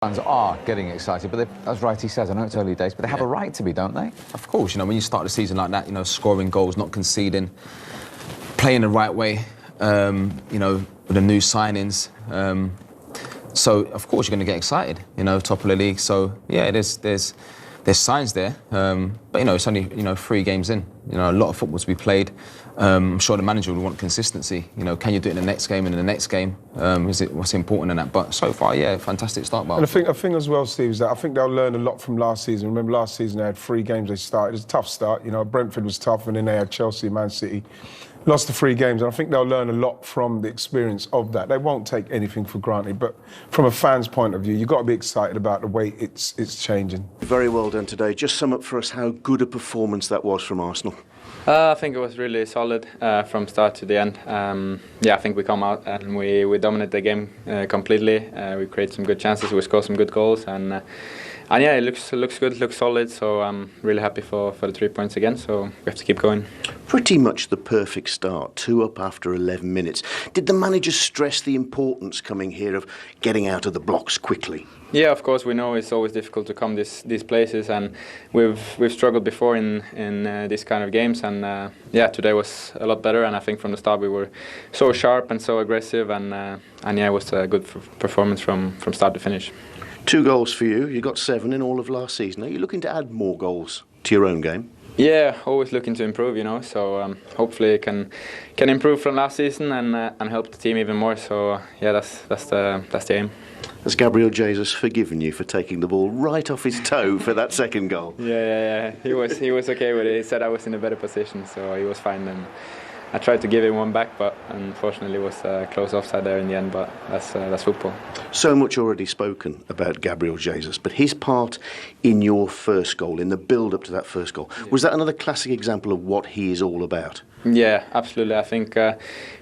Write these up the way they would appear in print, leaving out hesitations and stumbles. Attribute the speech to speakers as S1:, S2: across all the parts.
S1: Fans are getting excited, but as Wright says, I know it's early days, but they have a right to be, don't they?
S2: Of course, when you start the season like that, scoring goals, not conceding, playing the right way, with the new signings. So, of course, you're going to get excited, top of the league. So, yeah, there's signs there. But, it's only, 3 games in. A lot of football's to be played. I'm sure the manager would want consistency. Can you do it in the next game and in the next game? What's important in that? But so far, yeah, fantastic start.
S3: And I think as well, Steve, is that I think they'll learn a lot from last season. Remember, last season they had 3 games they started. It was a tough start. Brentford was tough, and then they had Chelsea, Man City. Lost the 3 games, and I think they'll learn a lot from the experience of that. They won't take anything for granted, but from a fan's point of view, you've got to be excited about the way it's changing.
S4: Very well done today. Just sum up for us how good a performance that was from Arsenal.
S5: I think it was really solid from start to the end. I think we come out and we dominate the game completely. We create some good chances, we score some good goals, and yeah, it looks good, looks solid. So I'm really happy for the 3 points again. So we have to keep going.
S4: Pretty much the perfect start. 2 up after 11 minutes. Did the manager stress the importance coming here of getting out of the blocks quickly?
S5: Yeah, of course. We know it's always difficult to come these places, and we've struggled before in these kind of games. And today was a lot better. And I think from the start we were so sharp and so aggressive, and yeah, it was a good performance from start to finish.
S4: 2 goals for you. You got 7 in all of last season. Are you looking to add more goals to your own game?
S5: Yeah, always looking to improve, So hopefully can improve from last season and help the team even more. So yeah, that's the aim.
S4: Has Gabriel Jesus forgiven you for taking the ball right off his toe for that second goal?
S5: Yeah. He was okay with it. He said I was in a better position, so he was fine. And I tried to give him one back, but unfortunately it was close offside there in the end. But that's football.
S4: So much already spoken about Gabriel Jesus, but his part in your first goal, in the build-up to that first goal, was that another classic example of what he is all about? Yeah,
S5: absolutely. I think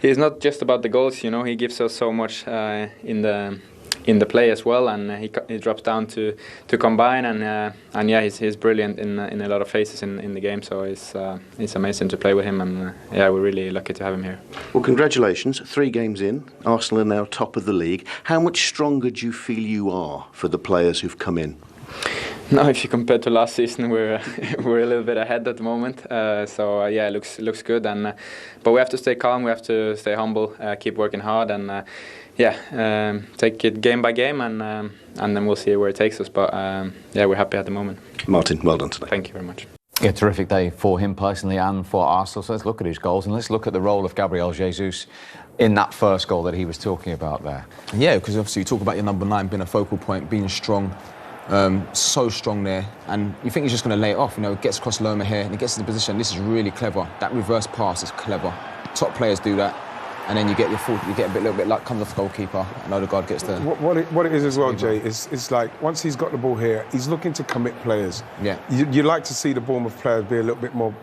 S5: he's not just about the goals. He gives us so much in the play as well, and he drops down to combine, and yeah, he's brilliant in a lot of phases in the game. So it's amazing to play with him, and yeah, we're really lucky to have him here.
S4: Well, congratulations! 3 games in, Arsenal are now top of the league. How much stronger do you feel you are for the players who've come in?
S5: No, if you compare to last season, we're a little bit ahead at the moment. So yeah, it looks good, and but we have to stay calm. We have to stay humble, keep working hard, and take it game by game, and then we'll see where it takes us. But yeah, we're happy at the moment.
S4: Martin, well done today.
S5: Thank you very much.
S1: Yeah, terrific day for him personally and for Arsenal. So let's look at his goals, and let's look at the role of Gabriel Jesus in that first goal that he was talking about there.
S2: Yeah, because obviously you talk about your number 9 being a focal point, being strong. So strong there, and you think he's just going to lay it off. Gets across Lerma here and he gets into position. This is really clever. That reverse pass is clever. Top players do that, and then you get a little bit like comes off the goalkeeper, and Odegaard gets the.
S3: What it is as well, Jay, is like once he's got the ball here, he's looking to commit players.
S2: Yeah.
S3: You like to see the Bournemouth players be a little bit more,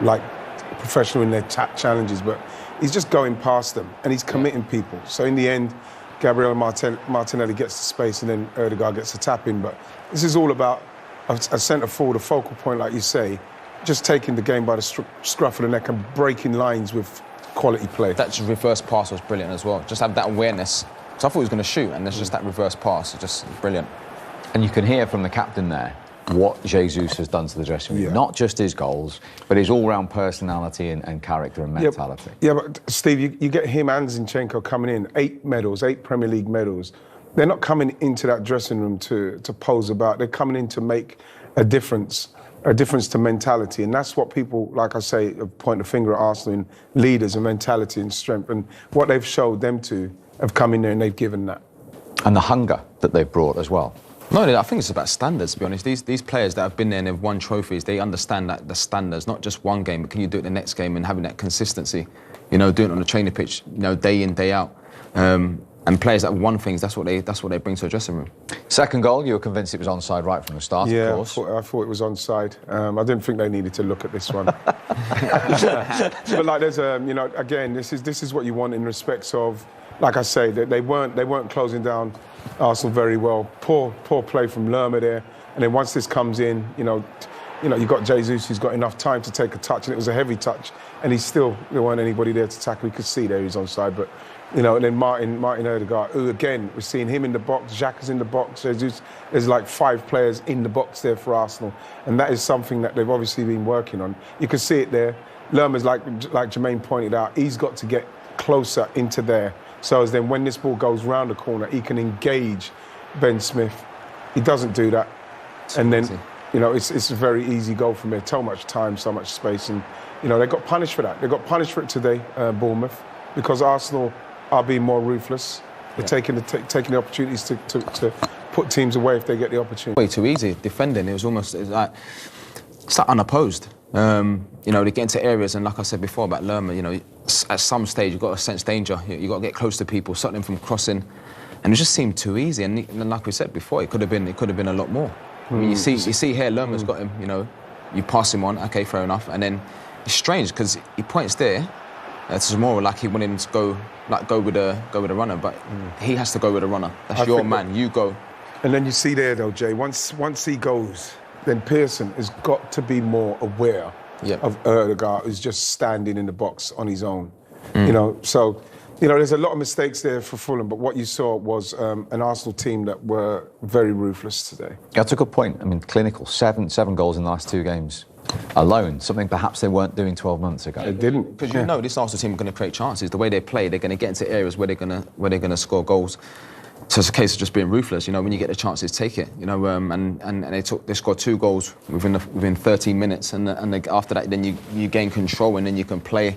S3: like professional in their challenges, but he's just going past them and he's committing people. So in the end, Gabriel Martinelli gets the space, and then Odegaard gets the tap in. But this is all about a centre forward, a focal point, like you say, just taking the game by the scruff of the neck and breaking lines with quality play.
S2: That reverse pass was brilliant as well. Just have that awareness. So I thought he was going to shoot, and there's just that reverse pass. It's just brilliant.
S1: And you can hear from the captain there what Jesus has done to the dressing room. Yeah. Not just his goals, but his all-round personality and character and mentality.
S3: Yeah, but Steve, you get him and Zinchenko coming in, 8 medals, 8 Premier League medals. They're not coming into that dressing room to pose about. They're coming in to make a difference to mentality. And that's what people, like I say, point the finger at Arsenal in leaders and mentality and strength. And what they've showed them to have come in there and they've given that.
S1: And the hunger that they've brought as well.
S2: No, I think it's about standards, to be honest. These players that have been there and have won trophies, they understand that the standards, not just one game, but can you do it the next game, and having that consistency, doing it on the training pitch, day in, day out. And players that have won things, that's what they bring to a dressing room.
S1: Second goal, you were convinced it was onside right from the start,
S3: yeah,
S1: of course.
S3: I thought it was onside. I didn't think they needed to look at this one. But like there's again, this is what you want in respects of, like I say, they weren't closing down Arsenal very well. Poor play from Lerma there. And then once this comes in, you've got Jesus who's got enough time to take a touch, and it was a heavy touch, and there weren't anybody there to tackle. You could see there he's onside, but You know, and then Martin Odegaard, who again, we're seeing him in the box, Xhaka's in the box. There's like 5 players in the box there for Arsenal. And that is something that they've obviously been working on. You can see it there. Lerma's, like Jermaine pointed out, he's got to get closer into there. So as then when this ball goes round the corner, he can engage Ben Smith. He doesn't do that. And then, you know, it's a very easy goal from there. So much time, so much space. And, you know, they got punished for that. They got punished for it today, Bournemouth, because Arsenal are being more ruthless. They're taking the opportunities to put teams away if they get the opportunity.
S2: Way too easy defending. It was like unopposed. You know, they get into areas, and like I said before about Lerma, you know, at some stage you've got to sense danger. You've got to get close to people, stop them from crossing, and it just seemed too easy. And like we said before, it could have been a lot more. I mean, you see here, Lerma's got him. You know, you pass him on, okay, fair enough, and then it's strange because he points there. It's more like he wanted him to go with a runner, but he has to go with a runner. That's your man. You go.
S3: And then you see there though, Jay. Once he goes, then Pearson has got to be more aware of Odegaard, who's just standing in the box on his own. You know, so you know, there's a lot of mistakes there for Fulham, but what you saw was an Arsenal team that were very ruthless today.
S1: That's a good point. I mean, clinical. Seven goals in the last 2 games. Alone, something perhaps they weren't doing 12 months ago.
S3: They didn't,
S2: because you know this Arsenal team are going to create chances. The way they play, they're going to get into areas where they're going to score goals. So it's a case of just being ruthless. You know, when you get the chances, take it. You know, and they scored 2 goals within 13 minutes, and after that, then you gain control, and then you can play.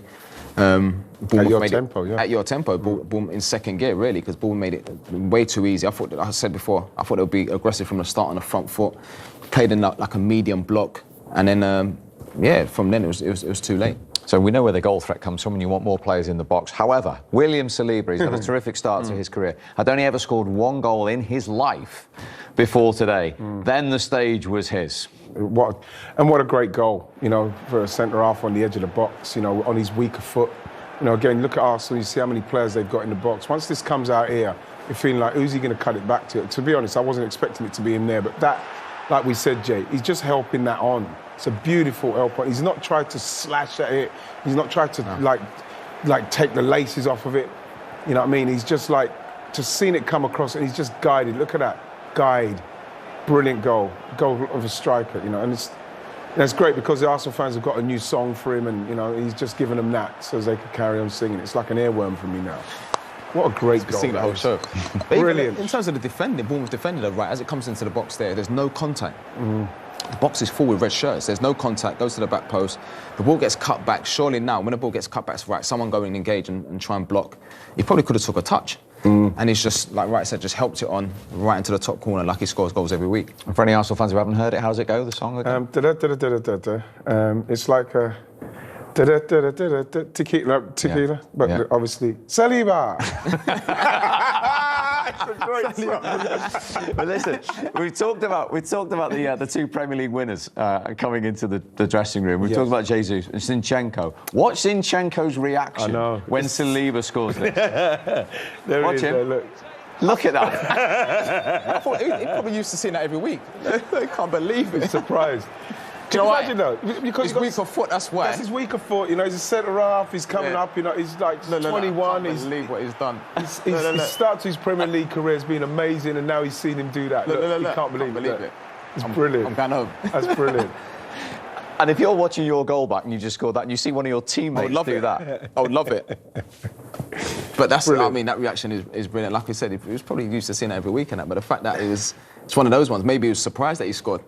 S3: At your tempo,
S2: At your tempo, Bournemouth in second gear, really, because Bournemouth made it way too easy. I said before, I thought they would be aggressive from the start on the front foot, played in like a medium block. And then, from then it was too late.
S1: So we know where the goal threat comes from, and you want more players in the box. However, William Saliba, he's had a terrific start to his career. Had only ever scored 1 goal in his life before today. Then the stage was his.
S3: What a great goal, you know, for a centre-half on the edge of the box, you know, on his weaker foot. You know, again, look at Arsenal, you see how many players they've got in the box. Once this comes out here, you're feeling like, who's he going to cut it back to? To be honest, I wasn't expecting it to be him there, but that, like we said, Jay, he's just helping that on. It's a beautiful help on. He's not tried to slash at it. He's not tried to like take the laces off of it. You know what I mean? He's just like just seen it come across, and he's just guided. Look at that, guide, brilliant goal of a striker. You know, and it's great because the Arsenal fans have got a new song for him, and you know he's just given them that so they could carry on singing. It's like an earworm for me now. What a great goal.
S2: Sing the whole show.
S3: Brilliant.
S2: In terms of the defending, Bournemouth defended it right. As it comes into the box there's no contact. The box is full with red shirts. There's no contact, goes to the back post. The ball gets cut back. Surely now, when the ball gets cut back, right, someone go and engage and try and block. He probably could have took a touch. And he's just, like Wright said, just helped it on right into the top corner like he scores goals every week.
S1: And for any Arsenal fans who haven't heard it, how does it go, the song again?
S3: It's like a tequila, but obviously Saliba. It's a great song.
S1: But listen, we talked about the 2 Premier League winners coming into the dressing room. We talked about Jesus and Zinchenko. Watch Zinchenko's reaction when Saliba scores this.
S3: There
S1: Watch him. Look at that.
S2: I thought he's probably used to seeing that every week. They can't believe it.
S3: He's surprised.
S2: Do you know
S3: imagine though? Because
S2: he's weaker foot, that's why.
S3: That's his weaker foot. You know, he's a centre half. He's coming up. You know, he's like 21.
S2: I can't believe what he's done.
S3: He starts his Premier League career as being amazing, and now he's seen him do that. He can't believe it. It's brilliant.
S2: I'm going home.
S3: That's brilliant.
S1: And if you're watching your goal back and you just scored that, and you see one of your teammates do that,
S2: I would love it. But that's, brilliant. I mean, that reaction is brilliant. Like I said, he was probably used to seeing that every week and that. But the fact that it's one of those ones. Maybe he was surprised that he scored.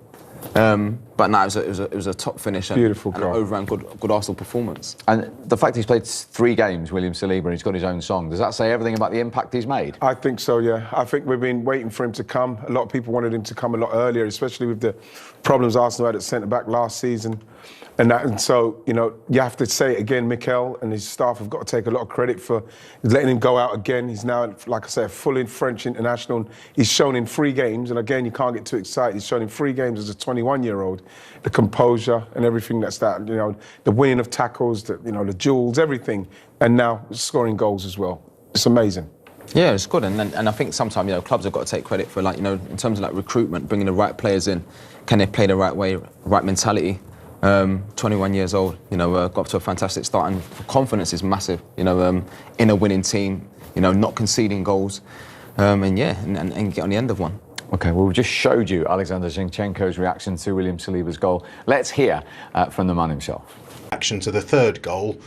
S2: But no, it was a top finish and
S3: beautiful goal.
S2: An overall good Arsenal performance.
S1: And the fact he's played 3 games, William Saliba, and he's got his own song, does that say everything about the impact he's made?
S3: I think so, yeah. I think we've been waiting for him to come. A lot of people wanted him to come a lot earlier, especially with the problems Arsenal had at centre-back last season. And so, you know, you have to say it again, Mikel and his staff have got to take a lot of credit for letting him go out again. He's now, like I say, a full French international. He's shown in 3 games, and again, you can't get too excited. He's shown in 3 games as a 21-year-old, the composure and everything that's that, you know, the winning of tackles, the duels, everything, and now scoring goals as well. It's amazing.
S2: Yeah, it's good, and I think sometimes, you know, clubs have got to take credit for, like, you know, in terms of like recruitment, bringing the right players in. Can they play the right way, right mentality? 21 years old, you know, got off to a fantastic start, and confidence is massive, you know, in a winning team. not conceding goals, and get on the end of one.
S1: Okay, well, we just showed you Alexander Zinchenko's reaction to William Saliba's goal. Let's hear from the man himself.
S6: Reaction to the third goal.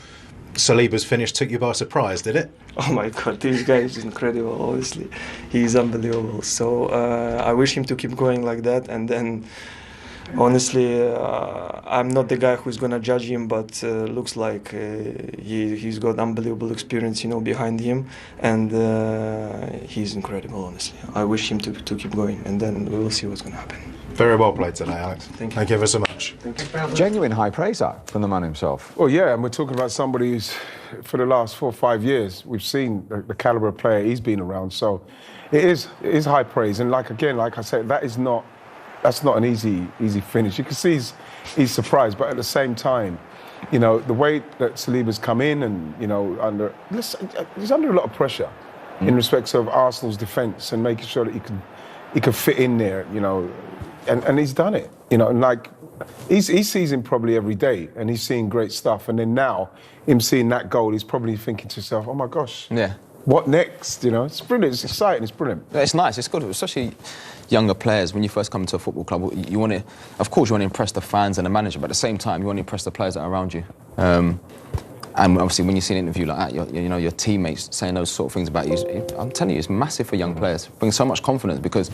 S6: Saliba's finish took you by surprise, did it?
S7: Oh my God, this guy is incredible, honestly. He's unbelievable. So I wish him to keep going like that. And then, honestly, I'm not the guy who's going to judge him, but looks like he's got unbelievable experience, behind him. And he's incredible, honestly. I wish him to keep going, and then we will see what's going to happen.
S6: Very well played today, Alex.
S7: Thank you.
S6: Thank you ever so much.
S1: Genuine high praise from the man himself.
S3: Well, yeah, and we're talking about somebody who's, for the last 4 or 5 years, we've seen the caliber of player he's been around. So it is high praise. And like I said, that's not an easy finish. You can see he's surprised, but at the same time, the way that Saliba's come in and, he's under a lot of pressure in respect of Arsenal's defence and making sure that he can fit in there, and he's done it, and like he sees him probably every day, and he's seeing great stuff. And then now, him seeing that goal, he's probably thinking to himself, "Oh my gosh, what next?" It's brilliant, it's exciting, it's brilliant.
S2: It's nice, it's good, especially younger players. When you first come to a football club, you want to impress the fans and the manager, but at the same time, you want to impress the players that are around you. And obviously, when you see an interview like that, your teammates saying those sort of things about you, I'm telling you, it's massive for young players. It brings so much confidence because.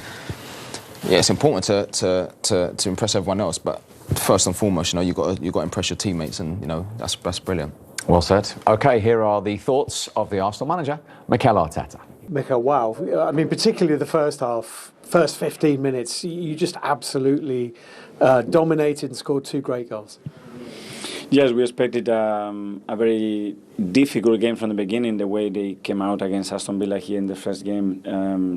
S2: Yeah, it's important to impress everyone else, but first and foremost, you got to impress your teammates, and that's brilliant.
S1: Well said. Okay, here are the thoughts of the Arsenal manager, Mikel Arteta.
S8: Mikel, wow. I mean, particularly the first half, first 15 minutes, you just absolutely dominated and scored 2 great goals.
S9: Yes, we expected a very difficult game from the beginning, the way they came out against Aston Villa here in the first game.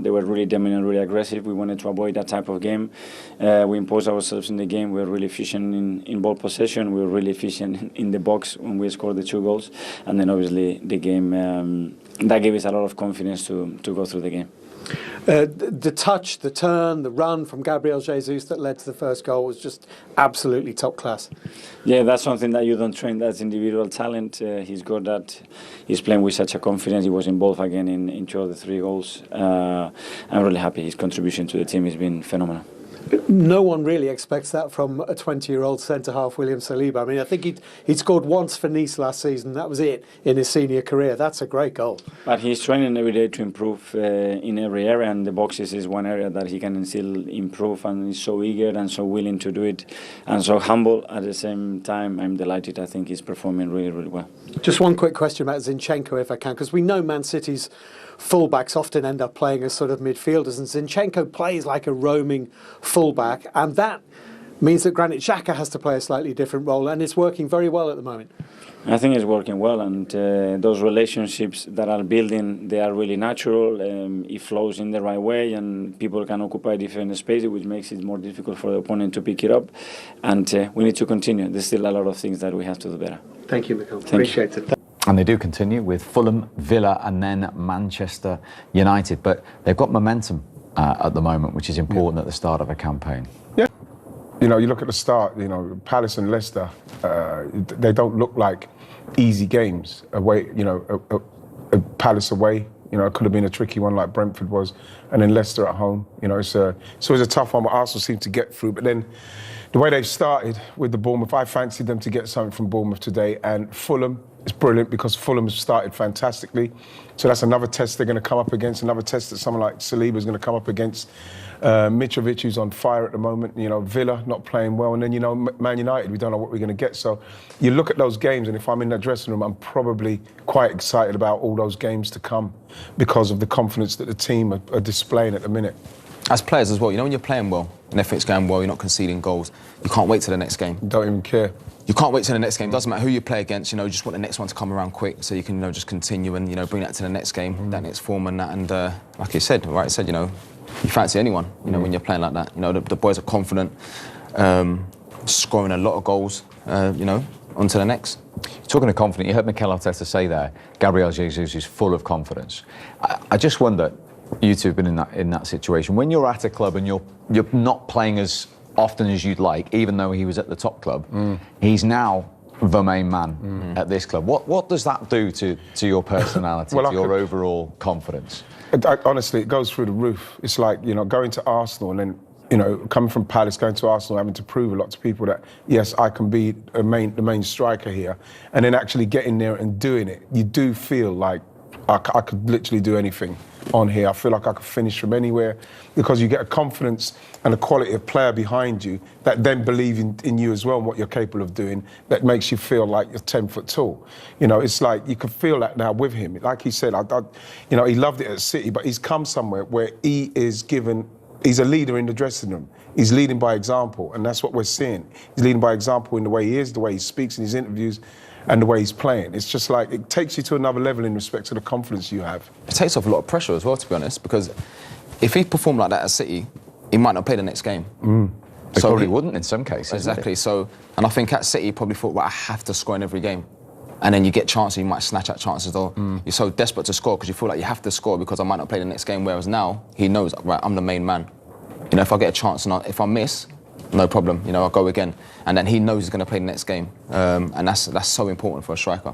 S9: They were really dominant, really aggressive. We wanted to avoid that type of game. We imposed ourselves in the game. We were really efficient in ball possession. We were really efficient in the box when we scored the 2 goals. And then obviously the game, that gave us a lot of confidence to go through the game.
S8: The touch, the turn, the run from Gabriel Jesus that led to the first goal was just absolutely top class.
S9: Yeah, that's something that you don't train. That's individual talent. He's got that. He's playing with such a confidence. He was involved again in 2 of the 3 goals. I'm really happy. His contribution to the team has been phenomenal.
S8: No one really expects that from a 20-year-old centre-half, William Saliba. I mean, I think he'd scored once for Nice last season. That was it in his senior career. That's a great goal.
S9: But he's training every day to improve in every area, and the boxes is one area that he can still improve, and he's so eager and so willing to do it, and so humble at the same time. I'm delighted. I think he's performing really, really well.
S8: Just one quick question about Zinchenko, if I can, because we know Man City's fullbacks often end up playing as sort of midfielders, and Zinchenko plays like a roaming fullback, and that means that Granit Xhaka has to play a slightly different role, and it's working very well at the moment.
S9: I think it's working well, and those relationships that are building, they are really natural. It flows in the right way, and people can occupy different spaces, which makes it more difficult for the opponent to pick it up. And we need to continue. There's still a lot of things that we have to do better.
S8: Thank you, Mikel. Appreciate it.
S1: And they do continue with Fulham, Villa and then Manchester United. But they've got momentum at the moment, which is important at the start of a campaign.
S3: Yeah. You look at the start, Palace and Leicester, they don't look like easy games away, Palace away. It could have been a tricky one like Brentford was. And then Leicester at home. It's always a tough one, but Arsenal seem to get through. But then the way they've started with the Bournemouth, I fancied them to get something from Bournemouth today. And Fulham, it's brilliant because Fulham has started fantastically. So that's another test they're going to come up against, another test that someone like Saliba is going to come up against. Mitrovic, who's on fire at the moment, Villa not playing well, and then, Man United, we don't know what we're going to get. So you look at those games, and if I'm in that dressing room, I'm probably quite excited about all those games to come because of the confidence that the team are displaying at the minute.
S2: As players as well, when you're playing well and everything's going well, you're not conceding goals, you can't wait till the next game.
S3: Don't even care.
S2: You can't wait till the next game. Doesn't matter who you play against, you just want the next one to come around quick so you can just continue and bring that to the next game, that next form and that. And like you said, Wright said, you fancy anyone, when you're playing like that. The boys are confident, scoring a lot of goals, on to the next.
S1: Talking of confidence, you heard Mikel Arteta say there, Gabriel Jesus is full of confidence. I just wonder, you two have been in that situation. When you're at a club and you're not playing as often as you'd like, even though he was at the top club, he's now the main man at this club. What does that do to your personality,
S3: Well,
S1: to your overall confidence?
S3: Honestly, it goes through the roof. It's like, going to Arsenal and then, coming from Palace, going to Arsenal, having to prove a lot to people that, yes, I can be the main striker here. And then actually getting there and doing it. You do feel like I could literally do anything on here. I feel like I could finish from anywhere because you get a confidence and a quality of player behind you that then believe in you as well and what you're capable of doing that makes you feel like you're 10 foot tall. It's like you can feel that now with him. Like he said, he loved it at City, but he's come somewhere where he's a leader in the dressing room. He's leading by example, and that's what we're seeing. He's leading by example in the way he is, the way he speaks in his interviews, and the way he's playing. It's just like, it takes you to another level in respect to the confidence you have.
S2: It takes off a lot of pressure as well, to be honest, because if he performed like that at City, he might not play the next game.
S1: He probably wouldn't in some cases.
S2: Exactly. So, and I think at City, he probably thought, well, I have to score in every game. And then you get chances, you might snatch at chances, or you're so desperate to score because you feel like you have to score because I might not play the next game. Whereas now, he knows, right, I'm the main man. If I get a chance and if I miss, no problem, I'll go again. And then he knows he's going to play the next game. And that's so important for a striker.